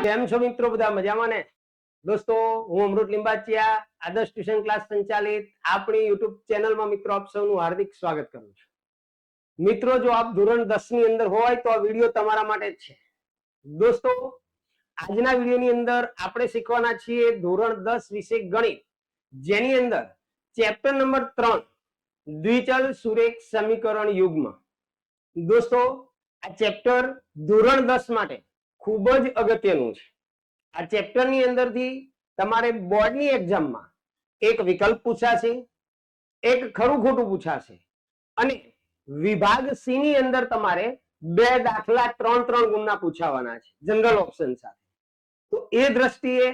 કેમ છો મિત્રો? બધા મજામાં ને? દોસ્તો, હું અમૃત લિંબાચિયા, આદર્શ ટ્યુશન ક્લાસ સંચાલિત આપણી યુટ્યુબ ચેનલમાં મિત્રો આપ સૌનું હાર્દિક સ્વાગત કરું છું. મિત્રો, જો આપ ધોરણ 10 ની અંદર હોય તો આ વિડીયો તમારા માટે જ છે. દોસ્તો, આજના વિડીયોની અંદર આપણે શીખવાના છીએ ધોરણ 10 વિશે ગણિત, જેની અંદર ચેપ્ટર નંબર 3 દ્વિચલ સુરેખ સમીકરણ યુગ્મ. દોસ્તો, આ ચેપ્ટર ધોરણ 10 માટે ખૂબ જ અગત્યનું છે. આ ચેપ્ટર ની અંદરથી તમારે બોર્ડની એક્ઝામમાં એક વિકલ્પ પૂછાશે, એક ખરું ખોટું પૂછાશે અને વિભાગ સી ની અંદર તમારે 2 દાખલા 3 ગુણના પૂછાવાના છે જનરલ ઓપ્શન સાથે. તો એ દ્રષ્ટિએ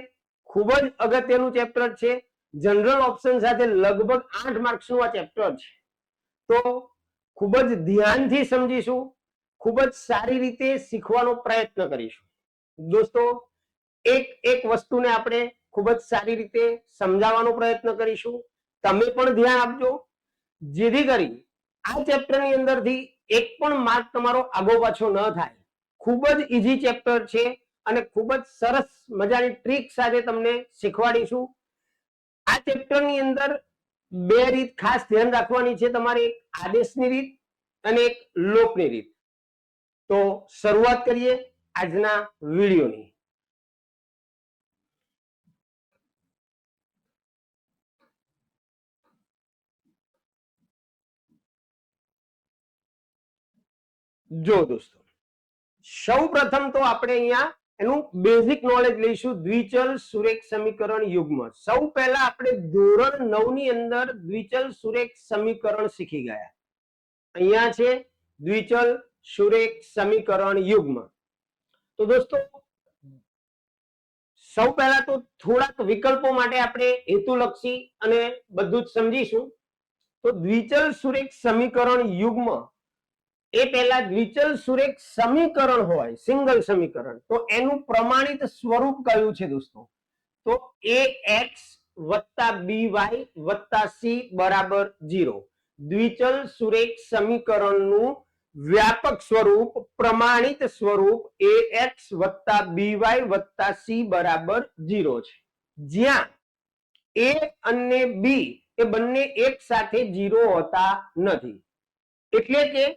ખૂબ જ અગત્યનું ચેપ્ટર છે. જનરલ ઓપ્શન સાથે લગભગ 8 માર્ક્સનું આ ચેપ્ટર છે. તો ખૂબ જ ધ્યાનથી સમજીશું, ખૂબ જ સારી રીતે શીખવાનો પ્રયત્ન કરીશું. દોસ્તો, એક વસ્તુને આપણે ખૂબ જ સારી રીતે સમજાવવાનો પ્રયત્ન કરીશું. તમે પણ ધ્યાન આપજો, જેથી કરી આ ચેપ્ટરની અંદરથી એક પણ માર્ક તમારો આગો પાછો ન થાય. ખૂબ જ ઈઝી ચેપ્ટર છે અને ખૂબ જ સરસ મજાની ટ્રીક સાથે તમને શીખવાડીશું. આ ચેપ્ટરની અંદર 2 રીત ખાસ ધ્યાન રાખવાની છે તમારે, એક આદેશની રીત અને એક લોપની રીત. તો શરૂઆત કરીએ આજના વિડીયોની. જો દોસ્તો, સૌ પ્રથમ તો આપણે અહીંયા એનું બેઝિક નોલેજ લઈશું, દ્વિચલ સુરેખ સમીકરણ યુગ્મ. સૌ પહેલા આપણે ધોરણ 9 ની અંદર દ્વિચલ સુરેખ સમીકરણ શીખી ગયા. અહીંયા છે દ્વિચલ સુરેખ સમીકરણ યુગ્મ. તો દોસ્તો, સૌ પહેલા તો થોડાક વિકલ્પો માટે આપણે હેતુલક્ષી અને બધું જ સમજીશું. તો દ્વિચલ સુરેખ સમીકરણ યુગ્મ એ પહેલા દ્વિચલ સુરેખ સમીકરણ હોય, સિંગલ સમીકરણ, તો એનું પ્રમાણિત સ્વરૂપ કયું છે દોસ્તો? તો ax + by + c = 0. દ્વિચલ સુરેખ સમીકરણનું વ્યાપક સ્વરૂપ, પ્રમાણિત સ્વરૂપ ax + by + c = 0 છે, જ્યાં a અને b એ બંને એક સાથે 0 હોતા નથી. એટલે કે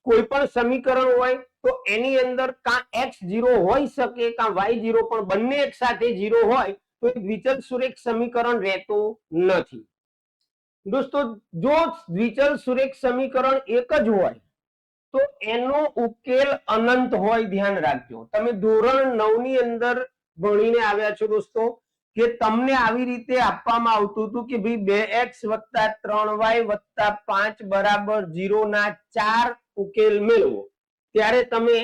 કોઈ પણ સમીકરણ હોય તો એની અંદર કાં x0 હોઈ શકે કાં y0, પણ બંને એક સાથે 0 હોય તો એ દ્વિચલ સુરેખ સમીકરણ રહેતું નથી. દોસ્તો, જો દ્વિચલ સુરેખ સમીકરણ એક જ હોય તો એનો ઉકેલ અનંત હોય. ધ્યાન રાખજો, તમે ધોરણ 9 ની અંદર ભણીને આવ્યા છો દોસ્તો કે તમને આવી રીતે આપવામાં આવતું હતું કે ભાઈ 2x + 3y + 5 = 0 ના 4 ઉકેલ મેળવો. ત્યારે તમે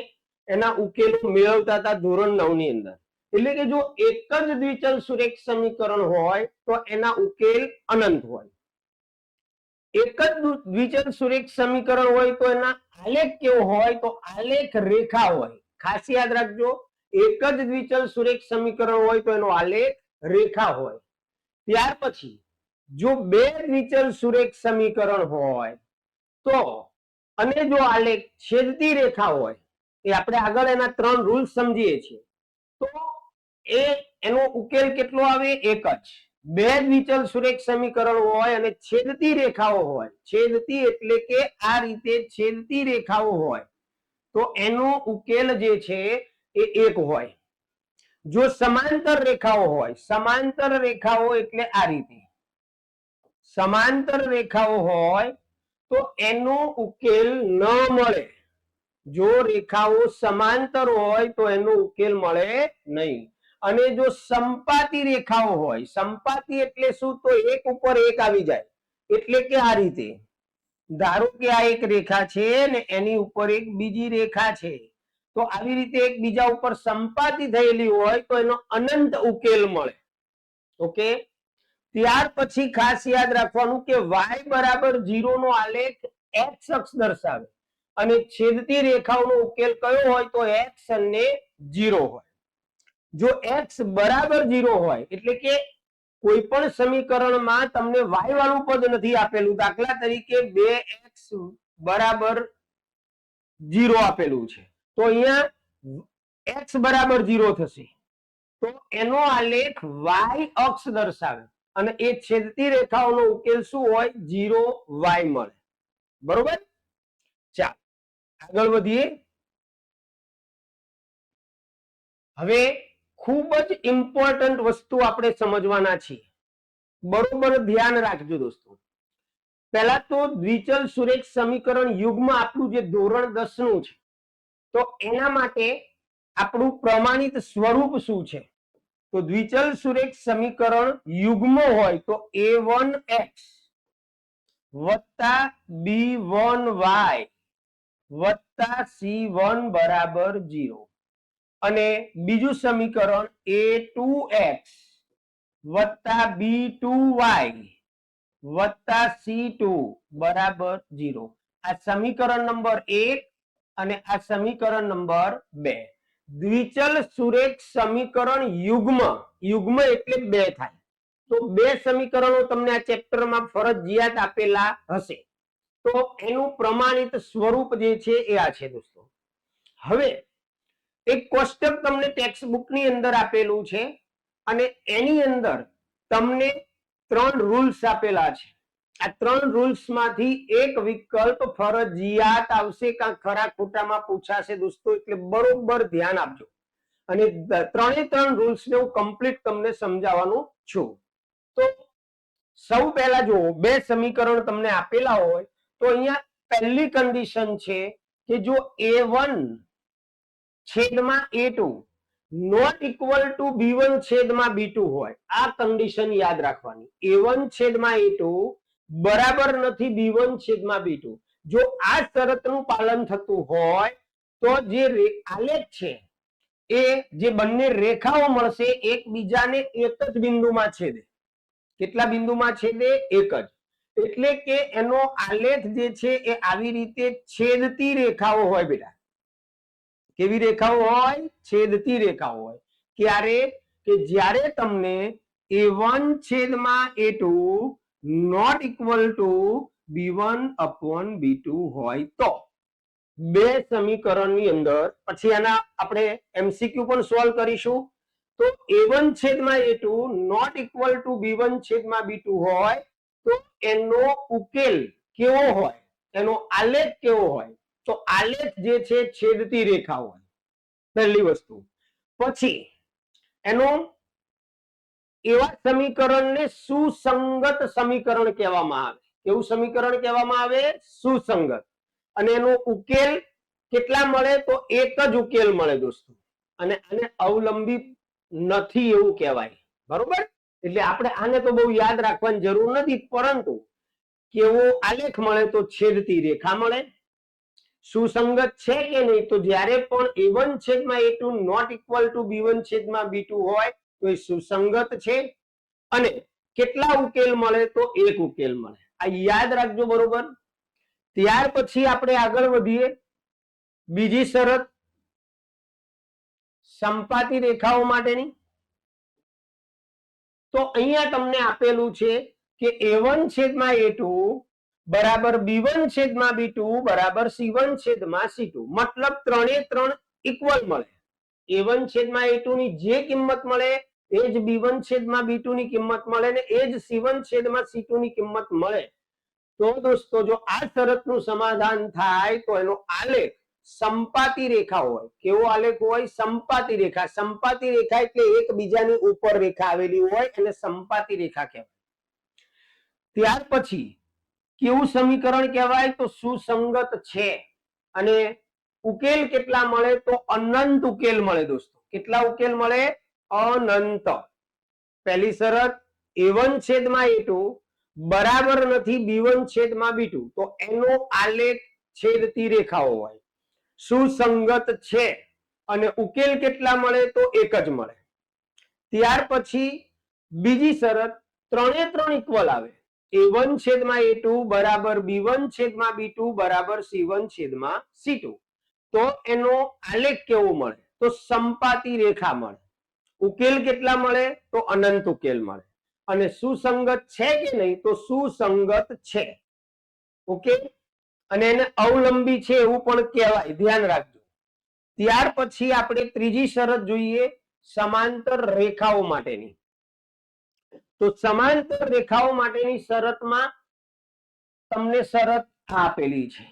એના ઉકેલ મેળવતા હતા ધોરણ 9 ની અંદર. એટલે કે જો એક જ દ્વિચલ સુરેખ સમીકરણ હોય તો એના ઉકેલ અનંત હોય. એક જ દ્વિચલ સુરેખ સમીકરણ હોય તો એના આલેખ કેવો હોય? તો આલેખ રેખા હોય. ખાસ યાદ રાખજો, એક જ દ્વિચલ સુરેખ સમીકરણ હોય તો એનો આલેખ રેખા હોય. ત્યાર પછી જો 2 દ્વિચલ સુરેખ સમીકરણ હોય તો, અને જો આલેખ છેદતી રેખા હોય, એ આપણે આગળ એના 3 રૂલ્સ સમજીએ છીએ, તો એનો ઉકેલ કેટલો આવે? એક જ. 2 દ્વિચલ સુરેખ સમીકરણ હોય અને છેદતી રેખાઓ હોય, છેદતી એટલે કે આ રીતે છેદતી રેખાઓ હોય, તો એનો ઉકેલ જે છે એ 1 હોય. જો સમાંતર રેખાઓ હોય, સમાંતર રેખાઓ એટલે આ રીતે સમાંતર રેખાઓ હોય તો એનો ઉકેલ ન મળે. જો રેખાઓ સમાંતર હોય તો એનો ઉકેલ મળે નહીં. અને જો સંપાતી રેખાઓ હોય, સંપાતી એટલે શું? તો એક ઉપર એક આવી જાય. એટલે કે આ રીતે ધારો કે આ એક રેખા છે ને એની ઉપર એક બીજી રેખા છે, તો આવી રીતે એક બીજા ઉપર સંપાતી થયેલી હોય તો એનો અનંત ઉકેલ મળે. ઓકે, ત્યાર પછી ખાસ યાદ રાખવાનું કે y = 0 નો આલેખ x અક્ષ દર્શાવે અને છેદતી રેખાઓનો ઉકેલ કયો હોય? તો x અને 0 હોય. જો x = 0 હોય એટલે કે કોઈ પણ સમીકરણમાં તમને y વાળું પદ નથી આપેલું, દાખલા તરીકે 2x = 0 આપેલું છે, તો અહીંયા x = 0 થશે. તો એનો આલેખ y અક્ષ દર્શાવે અને એ છેદતી રેખાઓનો ઉકેલ શું હોય 0y મળે. બરોબર. ચાલો આગળ વધીએ. હવે ખૂબ જ ઇમ્પોર્ટન્ટ વસ્તુ આપણે સમજવાના છીએ. બરોબર ધ્યાન રાખજો દોસ્તો. પહેલા તો દ્વિચલ સુરેખ સમીકરણ યુગ્મ આપણું જે ધોરણ 10 નું છે તો એના માટે આપણું પ્રમાણિત સ્વરૂપ શું છે? તો દ્વિચલ સુરેખ સમીકરણ યુગ્મ હોય તો a1x વત્તા b1y વત્તા c1 બરાબર 0 અને બીજું સમીકરણ a2x વત્તા b2y વત્તા c2 બરાબર 0. આ સમીકરણ નંબર 1 અને આ સમીકરણ નંબર 2. દ્વિચલ સુરેખ સમીકરણ યુગ્મ, યુગ્મ એટલે બે થાય. તો બે સમીકરણો તમને આ ચેપ્ટરમાં ફરજિયાત આપેલા હશે. તો એનું પ્રમાણિત સ્વરૂપ જે છે એ આ છે દોસ્તો. હવે એક કોષ્ટક તમને ટેક્સ્ટ બુક ની અંદર આપેલું છે અને એની અંદર તમને 3 રૂલ્સ આપેલા છે. આ 3 રૂલ્સ માંથી એક વિકલ્પ ફરજિયાત આવશે, કાં ખરા ખોટામાં પૂછાશે દોસ્તો, એટલે બરોબર ધ્યાન આપજો. અને 3 રૂલ્સ ને હું કમ્પ્લીટ તમને સમજાવવાનું છું. તો સૌ પહેલા જો બે સમીકરણ તમને આપેલા હોય તો અહીંયા પહેલી કન્ડિશન છે કે જો a1 છેદમાં a2 not equal to b1 છેદમાં b2 હોય, આ કન્ડિશન યાદ રાખવાની. a1 છેદમાં a2 બરાબર નથી b1 છેદમાં b2. જો આ શરતનું પાલન થતું હોય તો જે આલેખ છે એ જે બંને રેખાઓ મળશે એકબીજાને એક જ બિંદુમાં છેદે. કેટલા બિંદુમાં છેદે? એક જ. એટલે કે એનો આલેખ જે છે એ આવી રીતે છેદતી રેખાઓ હોય બેટા. કેવી રેખાઓ હોય? છેદતી રેખાઓ હોય. ક્યારે? કે જ્યારે તમને a1 છેદમાં a2 not equal to b1 upon b2 હોય તો. બે સમીકરણની અંદર પછી આના આપણે એમસીક્યુ પણ સોલ્વ કરીશું. તો a1 છેદમાં a2 not equal to b1 છેદમાં b2 હોય તો એનો ઉકેલ કેવો હોય? એનો આલેખ કેવો હોય? તો આલેખ જે છે છેદતી રેખા હોય, પહેલી વસ્તુ. પછી એનો એવા સમીકરણને સુસંગત સમીકરણ કહેવામાં આવે. કેવું સમીકરણ કહેવામાં આવે? સુસંગત. અને એનો ઉકેલ કેટલા મળે? તો એક જ ઉકેલ મળે દોસ્તો. અને આને અવલંબી નથી એવું કહેવાય. બરોબર. એટલે આપણે આને તો બહુ યાદ રાખવાની જરૂર નથી, પરંતુ કેવો આલેખ મળે? તો છેદતી રેખા મળે. સુસંગત છે કે નહીં? તો જ્યારે પણ a1 છેદમાં a2 not equal to b1 છેદમાં b2 હોય તો એ સુસંગત છે. અને કેટલા ઉકેલ મળે? તો એક ઉકેલ મળે. આ યાદ રાખજો. બરોબર. ત્યાર પછી આપણે આગળ વધીએ. બીજી શરત સંપાતી રેખાઓ માટેની. તો અહીંયા તમને આપેલું છે કે a1 છેદમાં a2 બરાબર b1 છેદમાં b2 બરાબર c1 છેદમાં c2. મતલબ 3 ઇક્વલ મળે. a1 છેદમાં a2 ની જે કિંમત મળે એ જ b1 છેદમાં b2 ની કિંમત મળે ને એ જ c1 છેદમાં c2 ની કિંમત મળે. તો દોસ્તો જો આ શરતનું સમાધાન થાય તો એનો આલેખ સંપાતી રેખા હોય. કેવો આલેખ હોય? સંપાતી રેખા. સંપાતી રેખા એટલે એકબીજાની ઉપર રેખા આવેલી હોય એટલે સંપાતી રેખા કહેવાય. ત્યાર પછી કેવું સમીકરણ કહેવાય? તો સુસંગત છે. અને ઉકેલ કેટલા મળે? તો અનંત ઉકેલ મળે દોસ્તો. કેટલા ઉકેલ મળે? અનંત. પહેલી શરત a1 છેદમાં a2 બરાબર નથી b1 છેદમાં b2 તો એનો આલેખ છેદતી રેખાઓ હોય. સુસંગત છે અને ઉકેલ કેટલા મળે? તો એક જ મળે. ત્યાર પછી બીજી શરત 3 ઇક્વલ આવે. a1 છેદમાં a2 બરાબર b1 છેદમાં b2 બરાબર c1 છેદમાં c2 તો એનો આલેખ કેવો મળે? તો સંપાતી રેખા મળે. ઉકેલ કેટલા મળે? તો અનંત ઉકેલ મળે. અને સુસંગત છે કે નહીં? તો સુસંગત છે. ઓકે. અને એને અવલંબી છે એવું પણ કહેવાય. ધ્યાન રાખજો. ત્યાર પછી આપણે ત્રીજી શરત જોઈએ સમાંતર રેખાઓ માટેની. તો સમાંતર રેખાઓ માટેની શરતમાં તમને શરત આપેલી છે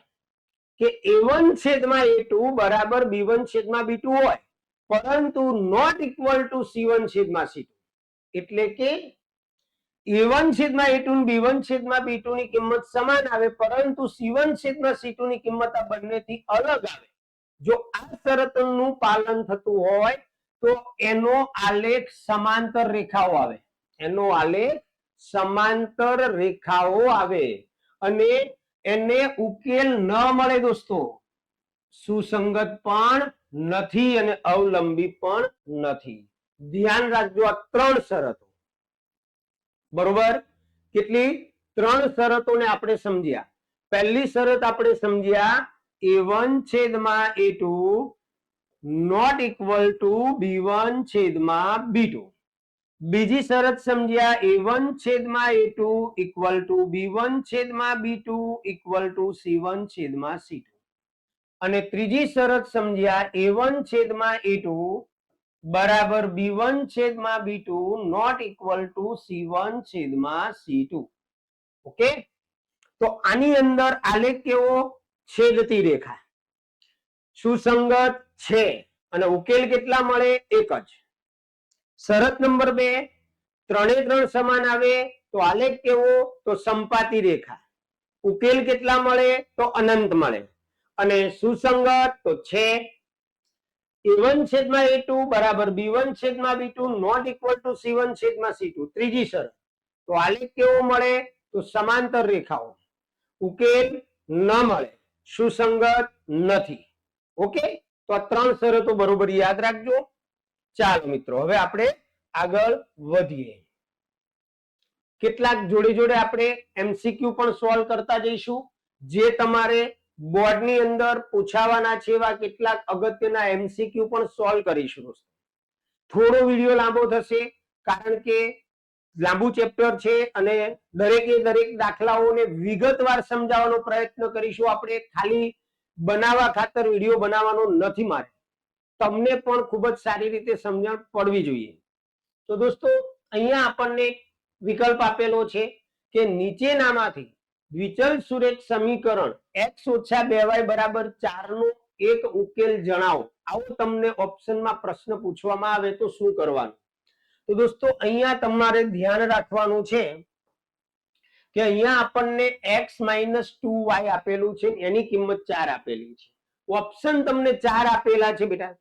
કે A1 છેદમાં A2 બરાબર B1 છેદમાં B2 હોય, પરંતુ નોટ ઇક્વલ ટુ C1 છેદમાં C2. એટલે કે A1 છેદમાં A2 અને B1 છેદમાં B2 ની કિંમત સમાન આવે, પરંતુ C1 છેદમાં C2 ની કિંમત આ બંનેથી અલગ આવે. જો આ શરતનું પાલન થતું હોય તો એનો આલેખ સમાંતર રેખાઓ આવે. એનો આલેખ સમાંતર રેખાઓ આવે અને એને ઉકેલ ન મળે દોસ્તો. સુસંગત પણ નથી અને અવલંબી પણ નથી. ધ્યાન રાખજો, આ ત્રણ શરતો. બરોબર? કેટલી? ત્રણ શરતોને આપણે સમજ્યા. પહેલી શરત આપણે સમજ્યા A1 છેદમાં A2 not equal to B1 છેદમાં B2. બીજી શરત સમજ્યા A1 છેદમાં A2 ઇક્વલ ટુ B1 છેદમાં B2 ઇક્વલ ટુ C1 છેદમાં C2. અને ત્રીજી શરત સમજ્યા A1 છેદમાં A2 બરાબર B1 છેદમાં B2 not equal to C1 છેદમાં C2. ઓકે? તો આની અંદર આલેખ કેવો? છેદતી રેખા. સુસંગત છે અને ઉકેલ કેટલા મળે? એક જ. શરત નંબર 2, ત્રણે ત્રણ સમાન આવે તો આલેખ કેવો? તો સંપાતી રેખા. ઉકેલ કેટલા મળે? તો અનંત મળે. અને સુસંગત તો છે. A1 છેદમાં A2 બરાબર B1 છેદમાં B2 not equal to C1 છેદમાં C2. ત્રીજી શરત. તો આલેખ કેવો મળે? તો સમાંતર રેખાઓ. ઉકેલ ન મળે, સુસંગત નથી. ઓકે? તો આ ત્રણ શરતો બરોબર યાદ રાખજો. ચાલો મિત્રો, હવે આપણે આગળ વધીએ. કેટલાક જોડે જોડે આપણે MCQ પણ સોલ્વ કરતા જઈશું, જે તમારે બોર્ડની અંદર પૂછાવાના છે. એવા કેટલાક અગત્યના MCQ પણ સોલ્વ કરીશું. થોડો વિડીયો લાંબો થશે કારણ કે લાંબુ ચેપ્ટર છે અને દરેકે દરેક દાખલાઓને વિગતવાર સમજાવવાનો પ્રયત્ન કરીશું. આપણે ખાલી બનાવવા ખાતર વિડીયો બનાવવાનો નથી મારે. તમને પણ ખૂબ જ સારી રીતે સમજણ પડવી જોઈએ. તો દોસ્તો, અહીંયા આપણને વિકલ્પ આપેલો છે કે નીચેનામાંથી દ્વિચલ સુરેખ સમીકરણ x - 2y બરાબર 4 નો એક ઉકેલ જણાવો. આવો તમને ઓપ્શનમાં પ્રશ્ન પૂછવામાં આવે તો શું કરવાનું? તો દોસ્તો, અહીંયા તમારે ધ્યાન રાખવાનું છે કે અહીંયા આપણને x - 2y આપેલું છે, એની કિંમત 4 આપેલી છે. ઓપ્શન તમને 4 આપેલા છે બેટા.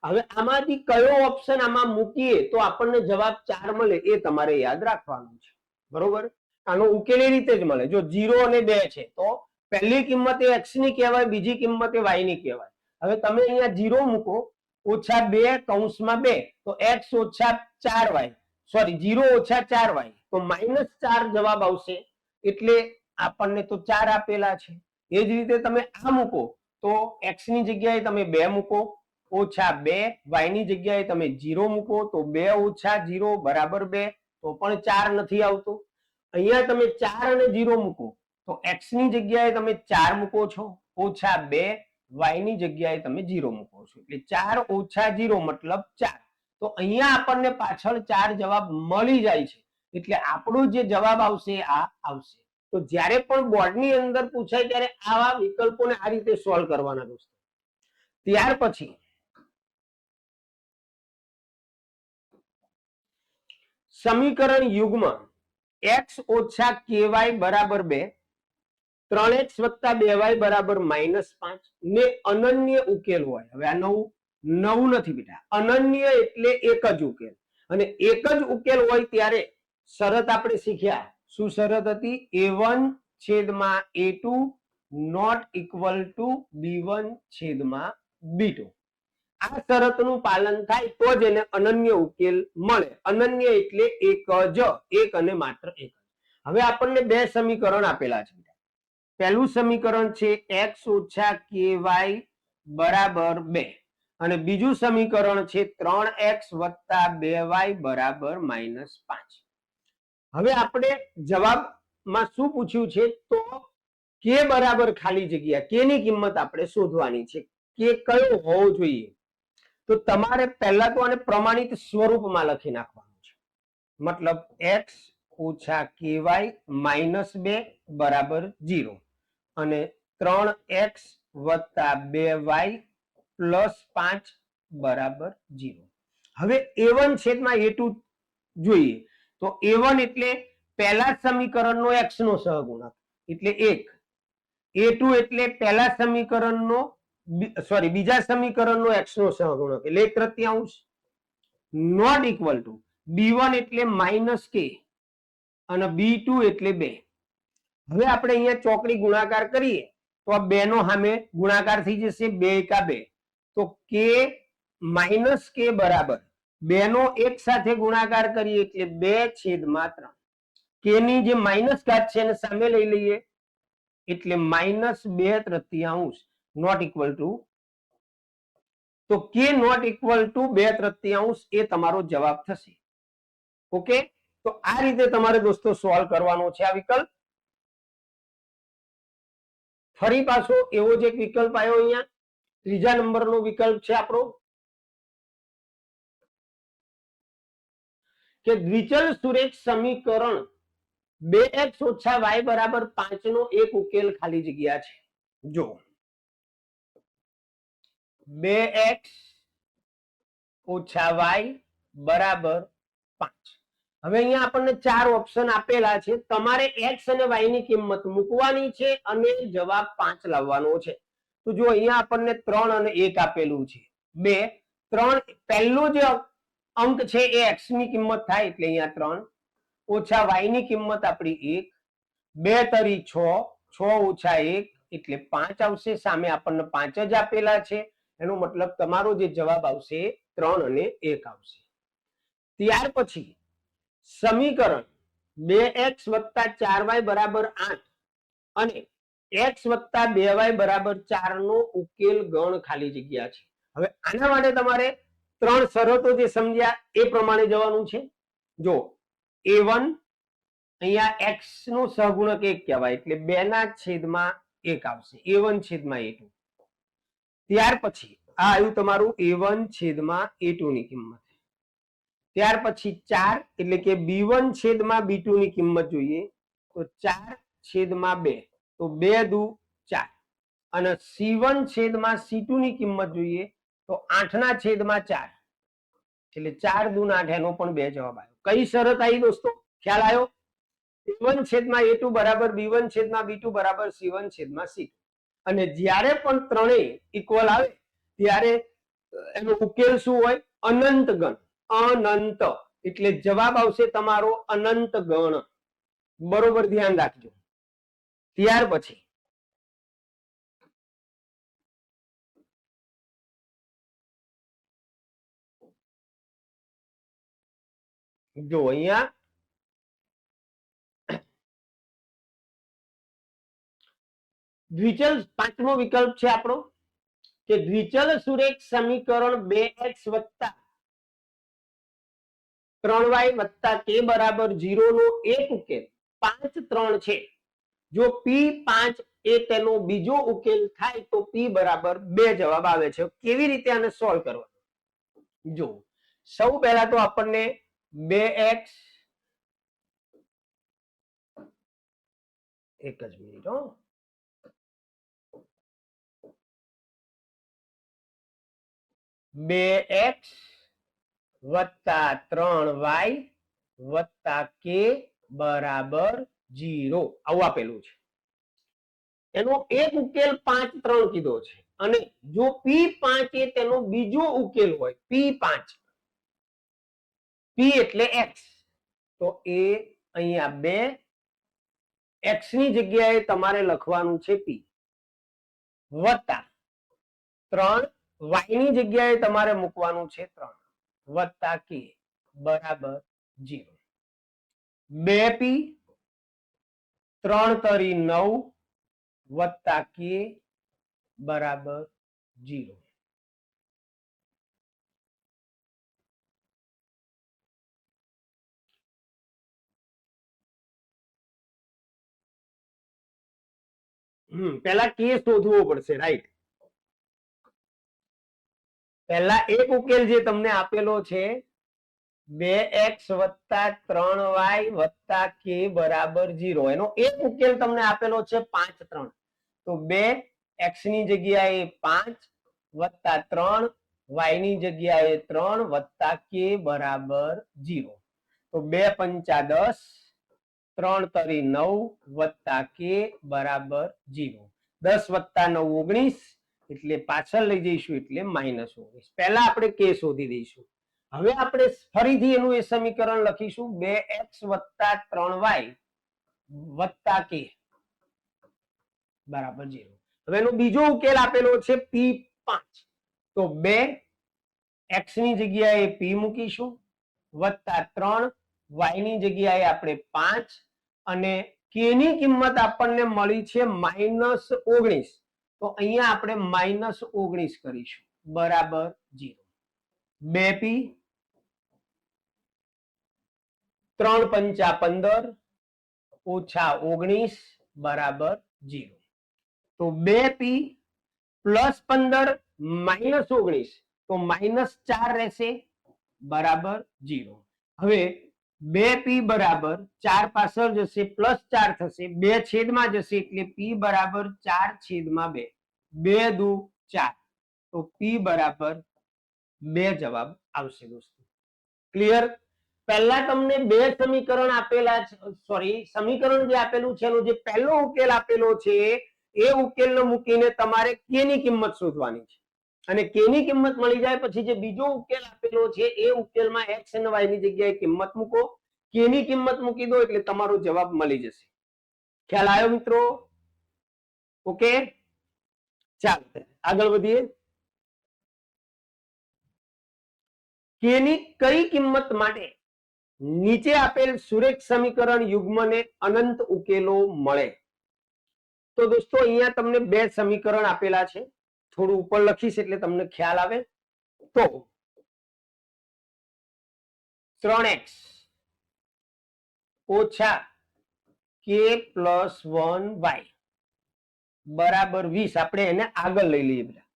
હવે આમાંથી કયો ઓપ્શન આમાં મૂકીએ તો આપણને જવાબ 4 મળે એ તમારે યાદ રાખવાનું છે. બરોબર? આનો ઉકેલ એ રીતે જ મળે. જો 0 અને 2 છે તો પહેલી કિંમત એ x ની કહેવાય, બીજી કિંમત એ y ની કહેવાય. હવે તમે અહીંયા 0 મૂકો, -2 કૌંસમાં 2 તો x - 4y, સોરી 0 - 4y તો -4 જવાબ આવશે. એટલે આપણને તો 4 આપેલા છે. એ જ રીતે તમે આ મૂકો તો x ની જગ્યાએ તમે 2 મૂકો, -2, y ની જગ્યાએ તમે 0 મૂકો તો 2 - 0 બરાબર 2, તો પણ 4 નથી આવતો. અહીંયા તમે 4 અને 0 મૂકો તો x ની જગ્યાએ તમે 4 મૂકો છો, -2, y ની જગ્યાએ તમે 0 મૂકો છો, એટલે 4 - 0 મતલબ 4. તો અહીંયા આપણને પાછળ 4 જવાબ મળી જાય છે. એટલે આપણો જે જવાબ આવશે આ આવશે. તો જ્યારે પણ બોર્ડની અંદર પૂછાય ત્યારે આવા વિકલ્પોને આ રીતે સોલ્વ કરવાના દોસ્તો. ત્યાર પછી સમીકરણ યુગ્મ x - ky બરાબર 2, 3x + 2y બરાબર -5 ને અનન્ય ઉકેલ હોય. હવે આ નવું નથી બેટા. અનન્ય એટલે એક જ ઉકેલ, અને એક જ ઉકેલ હોય ત્યારે શરત આપણે શીખ્યા. શું શરત હતી? A1 છેદમાં A2 not equal to B1 છેદમાં B2. આ શરતનું પાલન થાય તો જ એને અનન્ય ઉકેલ મળે. અનન્ય એટલે એક જ, એક અને માત્ર એક. હવે આપણને બે સમીકરણ આપેલા છે. પહેલું સમીકરણ છે x - ky બરાબર 2 અને બીજું સમીકરણ છે 3x + 2y બરાબર -5. હવે આપણે જવાબમાં શું પૂછ્યું છે? તો k બરાબર ખાલી જગ્યા, k ની કિંમત આપણે શોધવાની છે. કે કયો હોવો જોઈએ? તો તમારે પહેલા તો આને પ્રમાણિત સ્વરૂપમાં લખી નાખવાનું છે. મતલબ x ઓછા કેવાય માઇનસ 2 બરાબર 0 અને 3x વત્તા 2y પ્લસ 5 બરાબર 0. હવે a1 છેદમાં a2 જોઈએ તો a1 એટલે પહેલા સમીકરણનો x નો સહગુણક એટલે 1, a2 એટલે પહેલા સમીકરણનો સોરી બીજા સમીકરણનો x નો સહગુણક એટલે 1/3 નોટ ઇક્વલ ટુ b1 એટલે માઇનસ k અને b2 એટલે 2. હવે આપણે અહીંયા ચોકડી ગુણાકાર કરીએ તો આ 2 નો સામે ગુણાકાર થઈ જશે 2 એકા 2 તો k માઇનસ k બરાબર 2 નો એક સાથે ગુણાકાર કરીએ એટલે 2/3. k ની જે માઇનસ ઘાત છે એને સામે લઈ લઈએ એટલે માઇનસ 2/3 નોટ ઇક્વલ ટુ, તો k નોટ ઇક્વલ ટુ 2/3 એ તમારો જવાબ થશે. ઓકે, તો આ રીતે તમારે દોસ્તો સોલ્વ કરવાનો છે આ વિકલ્પ. ફરી પાછો એવો જ એક વિકલ્પ આવ્યો અહીંયા, ત્રીજા નંબરનો વિકલ્પ છે આપણો કે દ્વિચલ સુરેખ સમીકરણ 2x ઓછા y બરાબર 5 નો એક ઉકેલ ખાલી જગ્યા છે. જો 2x ઓછા y બરાબર 5. હવે અહીંયા આપણને ચાર ઓપ્શન આપેલા છે, તમારે x અને y ની કિંમત મૂકવાની છે અને જવાબ 5 લાવવાનો છે. તો જો અહીંયા આપણને 3 અને 1 આપેલું છે, 2 3 પહેલો જે અંક છે એ x ની કિંમત થાય એટલે અહીંયા 3 ઓછા y ની કિંમત આપણી 1, 2 તરી 6, 6 ઓછા 1 એટલે 5 આવશે. સામે આપણને 5 જ આપેલા છે, એનો મતલબ તમારો જે જવાબ આવશે 3 અને 1 આવશે. ત્યાર પછી સમીકરણ 2x વત્તા 4y બરાબર 8 અને x વત્તા 2y બરાબર 4 નો ઉકેલ ગણ ખાલી જગ્યા છે. હવે આના માટે તમારે ત્રણ શરતો જે સમજ્યા એ પ્રમાણે જવાનું છે. જો a1 અહીંયા x નું સહગુણક 1 કહેવાય એટલે 2/1 આવશે, a1 છેદમાં a2. ત્યાર પછી આ આવ્યું તમારું a1 છેદમાં a2 ની કિંમત. ત્યાર પછી 4 એટલે કે b1 છેદમાં b2 ની કિંમત જોઈએ તો 4/2 તો 2 દુ 4 અને c1 છેદમાં c2 ની કિંમત જોઈએ તો 8/4 એટલે 4 દુ 8 એનો પણ 2 જવાબ આવ્યો. કઈ શરત આવી દોસ્તો, ખ્યાલ આવ્યો? a1 છેદમાં a2 બરાબર b1 છેદમાં b2 બરાબર c1 છેદમાં c2. અને જ્યારે પણ ત્રણેય ઇક્વલ આવે ત્યારે એનો ઉકેલ શું હોય? અનંત ગણ. અનંત એટલે જવાબ આવશે તમારો અનંત ગણ. બરોબર ધ્યાન રાખજો. ત્યાર પછી જો અહીંયા દ્વિચલ પાંચમો વિકલ્પ છે આપણો કે દ્વિચલ સુરેખ સમીકરણ 2x વત્તા 3y વત્તા k બરાબર 0 નો એક ઉકેલ 5 3 છે. જો p5 એ તેનો બીજો ઉકેલ થાય તો p બરાબર 2 જવાબ આવે છે. કેવી રીતે આને સોલ્વ કરવા? જો સૌ પહેલા તો આપણને 2x એક જ મિનિટ 2x વત્તા 3y વત્તા k બરાબર 0 આવું આપેલું છે. એનો એક ઉકેલ 5 3 કીધો છે અને જો p5 એ તેનો બીજો ઉકેલ હોય p5, p એટલે x, તો એ અહીંયા 2 x ની જગ્યાએ તમારે લખવાનું છે p વત્તા 3 y ની જગ્યાએ તમારે મૂકવાનું છે 3 વત્તા k બરાબર 0. 2p 3 તરી 9 વત્તા k બરાબર 0. પહેલા k શોધવો પડશે, રાઈટ? પહેલા એક ઉકેલ જે તમને આપેલો છે 2x વત્તા 3y વત્તા k બરાબર 0, એનો એક ઉકેલ તમને આપેલો છે 5 3, તો 2x ની જગ્યાએ 5 વત્તા 3 y ની જગ્યાએ 3 વત્તા k બરાબર 0, તો 2 પંચા 10, 3 તરી 9 વત્તા k બરાબર 0, 10 વત્તા 9 19, એટલે પાછળ લઈ જઈશું એટલે -19. પહેલા આપણે k શોધી દઈશું. હવે આપણે ફરીથી એનું એ સમીકરણ લખીશું 2x વત્તા 3y વત્તા k બરાબર 0. હવે એનો બીજો ઉકેલ આપેલો છે p5, તો 2x ની જગ્યાએ p મૂકીશું વત્તા 3y ની જગ્યાએ આપણે 5 અને k ની કિંમત આપણને મળી છે -19, તો અહીંયા આપણે -19 કરીશું બરાબર 0. 2p 3 પંચા 15 ઓછા 19 બરાબર 0, તો 2p પ્લસ 15 માઇનસ 19, તો -4 રહેશે બરાબર 0. હવે 2p બરાબર 4 પાછળ જશે +4 થશે, 2 છેદમાં જશે એટલે p બરાબર 4/2, 2 દુ 4, તો p બરાબર 2 જવાબ આવશે દોસ્તો. ક્લિયર? પહેલા તમને બે સમીકરણ આપેલા છે, સોરી સમીકરણ જે આપેલું છે એનો જે પહેલો ઉકેલ આપેલો છે એ ઉકેલને મૂકીને તમારે k ની કિંમત શોધવાની છે, અને k ની કિંમત મળી જાય પછી જે બીજો ઉકેલ આપેલો છે એ ઉકેલમાં x અને y ની જગ્યાએ કિંમત મૂકો, k ની કિંમત મૂકી દો એટલે તમારો જવાબ મળી જશે. ખ્યાલ આવ્યો મિત્રો? ઓકે, ચાલો આગળ વધીએ. k ની કઈ કિંમત માટે નીચે આપેલ સુરેખ સમીકરણ યુગ્મને અનંત ઉકેલો મળે? તો દોસ્તો અહીંયા તમને બે સમીકરણ આપેલા છે, થોડું ઉપર લખીશ એટલે તમને ખ્યાલ આવે. તો 3x ઓછા k પ્લસ 1y બરાબર 20, આપણે એને આગળ લઈ લઈએ બધા.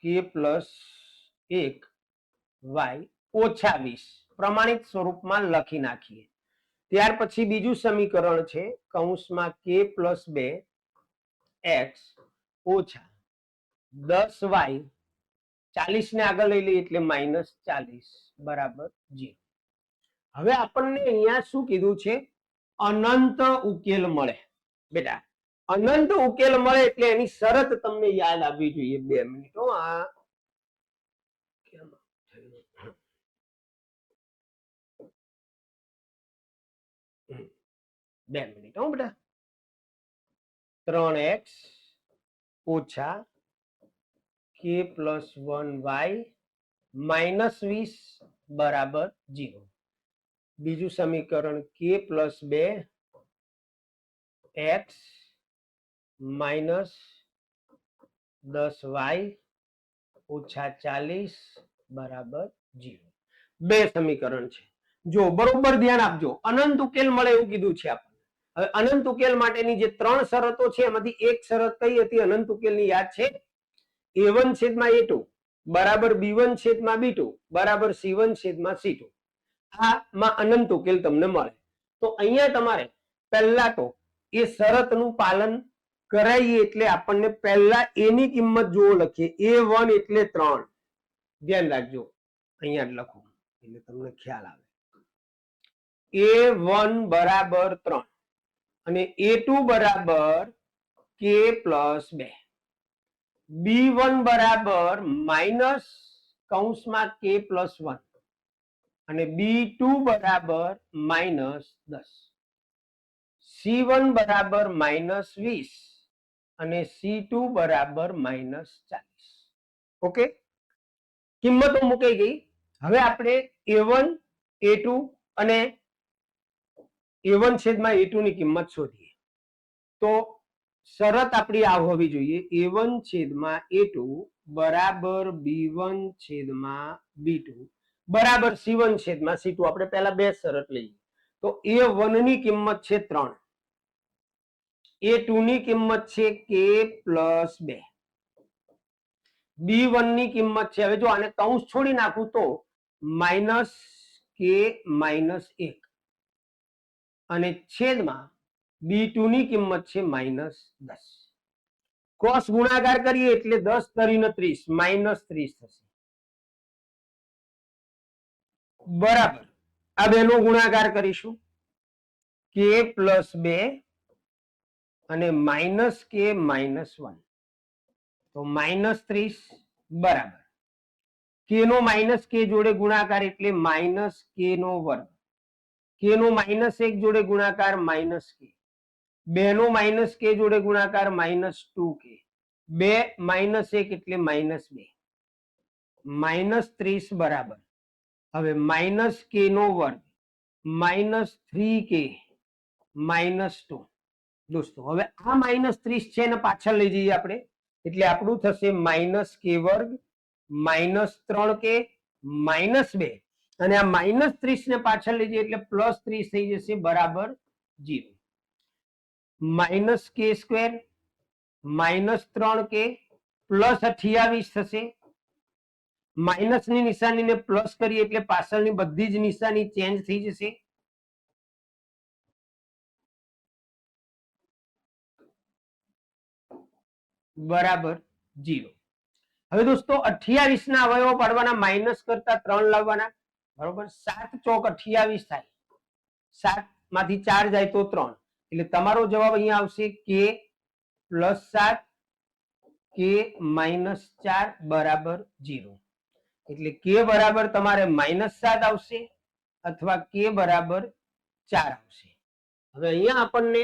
k પ્લસ 1y ઓછા 20 પ્રમાણિત સ્વરૂપમાં લખી નાખીએ. ત્યાર પછી બીજું સમીકરણ છે કૌંસમાં k પ્લસ 2x ઓછા 10y, 40 ને આગળ લઈ લઈએ એટલે -40 બરાબર 0. હવે આપણને અહીંયા શું કીધું છે? અનંત ઉકેલ મળે. બેટા અનંત ઉકેલ મળે એટલે એની શરત તમને યાદ આવવી જોઈએ. 2 મિનિટ હો, આ 2 મિનિટ હો બેટા. 3x ઓછા k પ્લસ 1y -20 બરાબર 0. બીજું સમીકરણ k plus 2x minus 10y ઓછા 40 બરાબર 0. બે સમીકરણ છે. જો બરોબર ધ્યાન આપજો, અનંત ઉકેલ મળે એવું કીધું છે આપણને. હવે અનંત ઉકેલ માટેની જે ત્રણ શરતો છે એમાંથી એક શરત કઈ હતી અનંત ઉકેલની? યાદ છે? a1 છેદમાં a2 બરાબર b1 છેદમાં b2 બરાબર c1 છેદમાં c2. આમાં અનંત ઉકેલ તમને મળે. તો અહીંયા તમારે પહેલા તો એ શરતનું પાલન કરાઈએ એટલે આપણને પહેલા a ની કિંમત જો લખીએ, a1 એટલે 3. ધ્યાન રાખજો, અહીંયા જ લખો એટલે તમને ખ્યાલ આવે. a1 બરાબર 3 અને a2 બરાબર k પ્લસ 2, b1 બરાબર માઇનસ કૌંસમાં k પ્લસ 1 અને b2 બરાબર -10, c1 બરાબર -20 અને c2 બરાબર -40. ઓકે, કિંમતો મૂકાઈ ગઈ. હવે આપણે a1 a2 અને a1 છેદમાં a2 ની કિંમત શોધીએ. તો શરત આપણી આ હોવી જોઈએ, a1 છેદમાં a2 બરાબર b1 છેદમાં b2 બરાબર c1 છેદમાં c2. આપણે પહેલા બે શરત લઈએ. તો a1 ની કિંમત છે 3 A2 ની કિંમત છે k પ્લસ 2, B1 ની કિંમત છે, હવે જો આને કૌંસ છોડી નાખું તો માઇનસ k માઇનસ 1 અને છેદમાં B2 ની કિંમત છે માઇનસ 10. ક્રોસ ગુણાકાર કરીએ એટલે 10 તરીને 30 માઇનસ 30 થશે, બરાબર. આ બેનો ગુણાકાર કરીશું k પ્લસ 2 અને માઇનસ k માઇનસ 1 તો માઇનસ 30 બરાબર k નો માઇનસ k જોડે ગુણાકાર એટલે માઇનસ k નો વર્ગ, k નો માઇનસ 1 જોડે ગુણાકાર માઇનસ k, 2 નો માઇનસ k જોડે ગુણાકાર માઇનસ 2k, 2 માઇનસ 1 એટલે માઇનસ 2, માઇનસ 30 બરાબર. હવે માઇનસ k નો વર્ગ માઇનસ 3k માઇનસ 2. દોસ્તો હવે આ માઇનસ 30 છે ને પાછળ લઈ જઈએ આપણે એટલે આપણું થશે માઇનસ k વર્ગ માઇનસ 3k માઇનસ 2 અને આ માઇનસ 30 ને પાછળ લઈ જઈએ એટલે પ્લસ 30 થઈ જશે બરાબર 0. Minus k square minus 3k plus 28 થશે, માઇનસ ની નિશાનીને પ્લસ કરીએ એટલે પાછળની બધી જ નિશાની ચેન્જ થઈ જશે, બરાબર 0. હવે દોસ્તો 28 ના અવયવો પાડવાના, માઇનસ કરતા 3 લાવવાના, બરોબર. 7 ચોક 28 થાય, 7 માંથી 4 જાય તો 3 એટલે તમારો જવાબ અહીંયા આવશે k પ્લસ 7 k માઇનસ 4 બરાબર 0. એટલે k બરાબર તમારે માઇનસ 7 આવશે અથવા k બરાબર 4 આવશે. હવે અહીંયા આપણને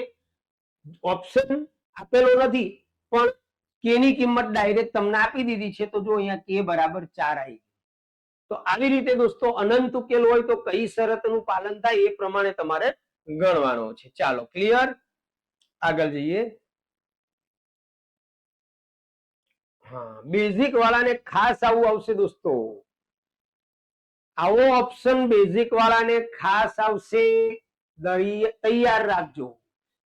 ઓપ્શન આપેલો નથી પણ k ની કિંમત ડાયરેક્ટ તમને આપી દીધી છે, તો જો અહીંયા k બરાબર 4 આવી. તો આવી રીતે દોસ્તો અનંત ઉકેલ હોય તો કઈ શરતનું પાલન થાય એ પ્રમાણે તમારે ગણવાનો છે. ચાલો ક્લિયર, આગળ જઈએ. હા, બેઝિક વાળાને ખાસ આવું આવશે દોસ્તો, આવો ઓપ્શન બેઝિક વાળાને ખાસ આવશે, તૈયાર રાખજો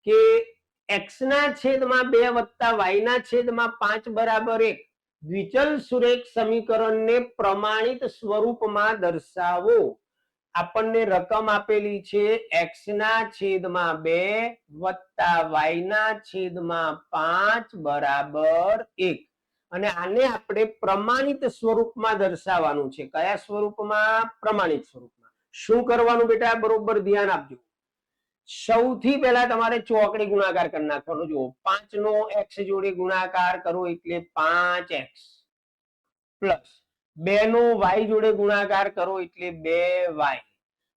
કે x ના છેદમાં 2 વત્તા y ના છેદમાં 5 બરાબર 1 દ્વિચલ સુરેખ સમીકરણને પ્રમાણિત સ્વરૂપમાં દર્શાવો. આપણને રકમ આપેલી છે x ના છેદમાં 2 વત્તા y ના છેદમાં 5 બરાબર 1 અને આને આપણે પ્રમાણિત સ્વરૂપમાં દર્શાવવાનું છે. કયા સ્વરૂપમાં? પ્રમાણિત સ્વરૂપમાં. શું કરવાનું બેટા, બરોબર ધ્યાન આપજો. સૌથી પહેલા તમારે ચોકડી ગુણાકાર કરી નાખવાનો. જુઓ 5 નો x જોડે ગુણાકાર કરો એટલે 5x પ્લસ 2 નો y જોડે ગુણાકાર કરો એટલે 2y.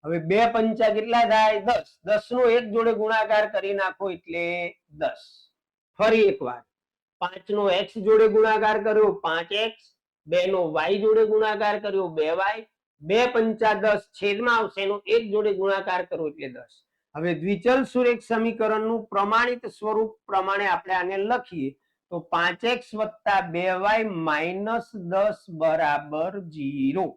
હવે 2 પંચા કેટલા થાય? 10. 10 નો 1 જોડે ગુણાકાર કરી નાખો એટલે 10. ફરી એકવાર 5 નો x જોડે ગુણાકાર કર્યો 5x, 2 નો y જોડે ગુણાકાર કર્યો 2y, 2 પંચા 10 છેદમાં આવશે, એનો 1 જોડે ગુણાકાર કરો એટલે 10. હવે દ્વિચલ સુરેખ સમીકરણનું પ્રમાણિત સ્વરૂપ પ્રમાણે આપણે આને લખીએ તો 5x વત્તા 2y માઇનસ 10 બરાબર 0.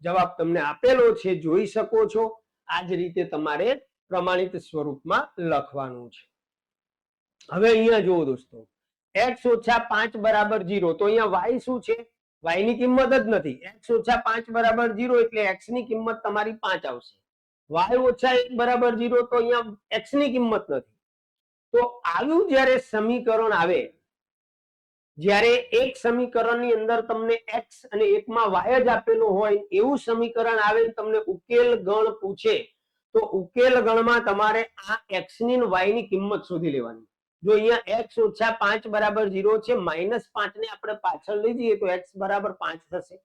જવાબ તમને આપેલો છે, જોઈ શકો છો. આ જ રીતે તમારે પ્રમાણિત સ્વરૂપમાં લખવાનું છે. હવે અહીંયા જુઓ દોસ્તો, x ઓછા 5 બરાબર 0, તો અહીંયા y શું છે? y ની કિંમત જ નથી. x ઓછા 5 બરાબર 0 એટલે x ની કિંમત તમારી 5 આવશે. y ઓછા 1 બરાબર 0 તો અહીંયા x ની કિંમત નથી. તો આવું જ્યારે સમીકરણ આવે, જ્યારે એક સમીકરણની અંદર તમને x અને એકમાં y જ આપેલો હોય એવું સમીકરણ આવે, તમને ઉકેલ ગણ પૂછે તો ઉકેલ ગણમાં તમારે આ x ની y ની કિંમત શોધી લેવાની. જો અહીંયા x ઓછા 5 બરાબર 0 છે, -5 ને આપણે પાછળ લઈ જઈએ તો x બરાબર 5 થશે.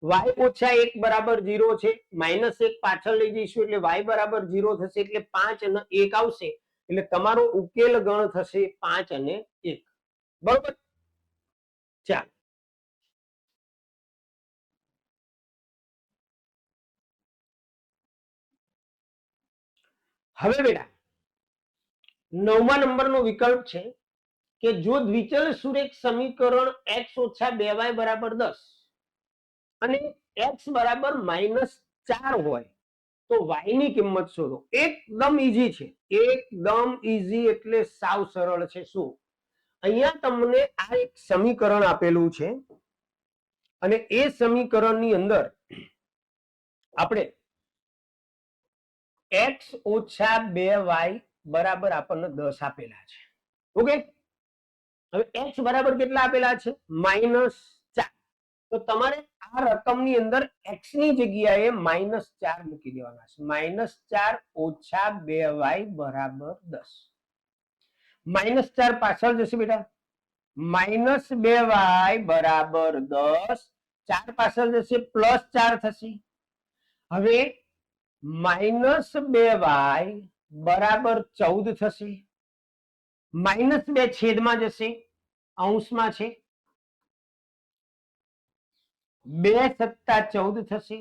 y ઓછા 1 બરાબર 0 છે, -1 પાછળ લઈ જઈશું એટલે y બરાબર 0 થશે, એટલે 5 અને 1 આવશે, એટલે તમારો ઉકેલ ગણ થશે 5 અને 1. બરોબર? ચાલો હવે બેટા 9મા નંબરનો વિકલ્પ છે કે જો દ્વિચલ સુરેખ સમીકરણ x ઓછા 2y બરાબર 10 અને x બરાબર -4 હોય તો y ની કિંમત શોધો. એકદમ ઈઝી છે, એકદમ ઈઝી એટલે સાવ સરળ છે. શું અહીંયા તમને આ એક સમીકરણ આપેલું છે અને એ સમીકરણની અંદર આપણે x ઓછા 2y બરાબર આપણને 10 આપેલા છે. ઓકે, હવે x બરાબર કેટલા આપેલા છે? -4. તો તમારે આ રકમની અંદર x ની જગ્યાએ -4 મૂકી દેવાના છે. -4 ઓછા 2y બરાબર 10. -4 પાછળ જશે બેટા, -2y બરાબર 10. 4 પાછળ જશે, +4 થશે. હવે -2y બરાબર 14 થશે. -2 છેદમાં જશે, અંશમાં છે, 2 સત્તા 14 થશે.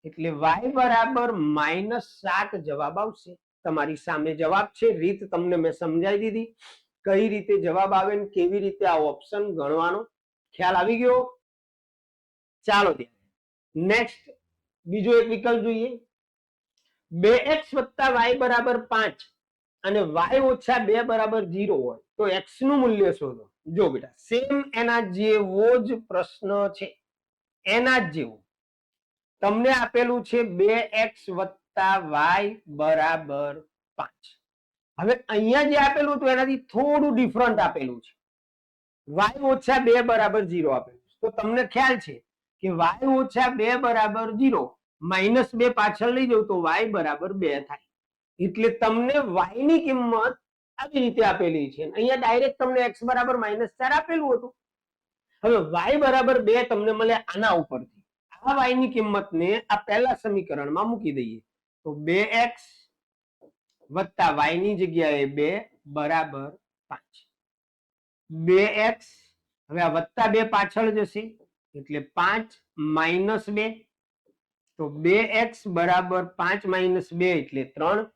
એટલે y બરાબર -7 જવાબ આવશે. તમારી સામે જવાબ છે. રીત તમને મેં સમજાવી દીધી, કઈ રીતે જવાબ આવે ને કેવી રીતે આ ઓપ્શન ગણવાનો ખ્યાલ આવી ગયો. ચાલો ત્યાં નેક્સ્ટ બીજો એક વિકલ્પ જોઈએ. 2x + y બરાબર 5 અને y ઓછા 2 બરાબર 0 હોય તો x નું મૂલ્ય શોધો. જો બેટા સેમ એના જેવો જ પ્રશ્ન છે, એના જ જેવો. તમને આપેલું છે 2x + y બરાબર 5. હવે અહીંયા જે આપેલું હતું એનાથી થોડું ડિફરન્ટ આપેલું છે. y ઓછા 2 બરાબર 0 આપેલું છે. તો તમને ખ્યાલ છે કે y ઓછા 2 બરાબર 0, -2 પાછળ લઈ જવું તો y બરાબર 2 થાય. એટલે તમને y ની કિંમત આવી રીતે આપેલી છે. અહીંયા ડાયરેક્ટ તમને x બરાબર -4 આપેલું હતું. હવે y બરાબર 2 તમને મળે આના ઉપરથી. આ y ની કિંમતને આ પહેલા સમીકરણમાં મૂકી દઈએ તો 2x + y ની જગ્યાએ 2 બરાબર 5. 2x, હવે આ +2 પાછળ જશે એટલે 5 - 2, તો 2x બરાબર 5 - 2 એટલે 3.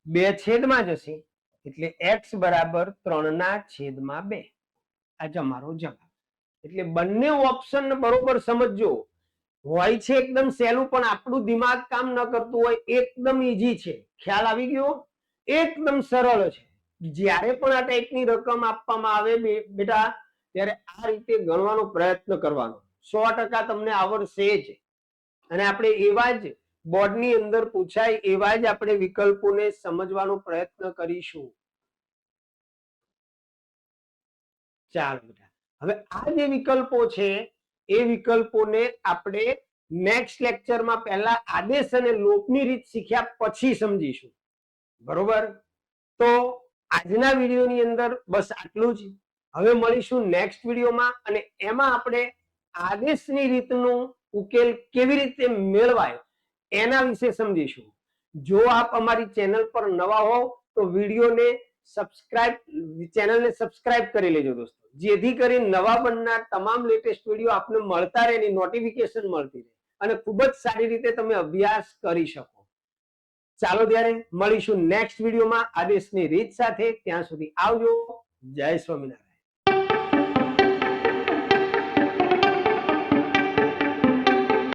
2 છેદમાં જશે એટલે x બરાબર 3/2. આ તમારો જવાબ. એટલે બંને ઓપ્શન બરોબર સમજજો. હોય છે એકદમ સહેલું, પણ આપણું દિમાગ કામ ન કરતું હોય, એકદમ ઈઝી છે. ખ્યાલ આવી ગયો? એકદમ સરળ છે. જ્યારે પણ આ ટાઈપની રકમ આપવામાં આવે બેટા, ત્યારે આ રીતે ગણવાનો પ્રયત્ન કરવાનો. 100% તમને આવડશે જ. અને આપણે એવા જ બોર્ડની અંદર પૂછાય એવા જ આપણે વિકલ્પોને સમજવાનો પ્રયત્ન કરીશું. ચાલો બેટા, હવે આ જે વિકલ્પો છે એ વિકલ્પોને આપણે નેક્સ્ટ લેક્ચરમાં પહેલા આદેશ અને લોપની રીત શીખ્યા પછી સમજીશું. બરોબર? તો આજના વિડીયોની અંદર બસ આટલું જ. હવે મળીશું નેક્સ્ટ વિડીયોમાં અને એમાં આપણે આદેશની રીતનું ઉકેલ કેવી રીતે મેળવાય એના વિશે સમજીશું. જો આપ અમારી ચેનલ પર નવા હોવ તો વિડીયોને ચેનલને સબસ્ક્રાઇબ કરી લેજો દોસ્તો, જેથી કરી નવા બનનાર તમામ લેટેસ્ટ વિડીયો આપને મળતા રહે, એની નોટિફિકેશન મળતી રહે અને ખૂબ જ સારી રીતે તમે અભ્યાસ કરી શકો. ચાલો ત્યારે મળીશું નેક્સ્ટ વિડીયોમાં આદેશની રીત સાથે. ત્યાં સુધી આવજો. જય સ્વામિનારાયણ.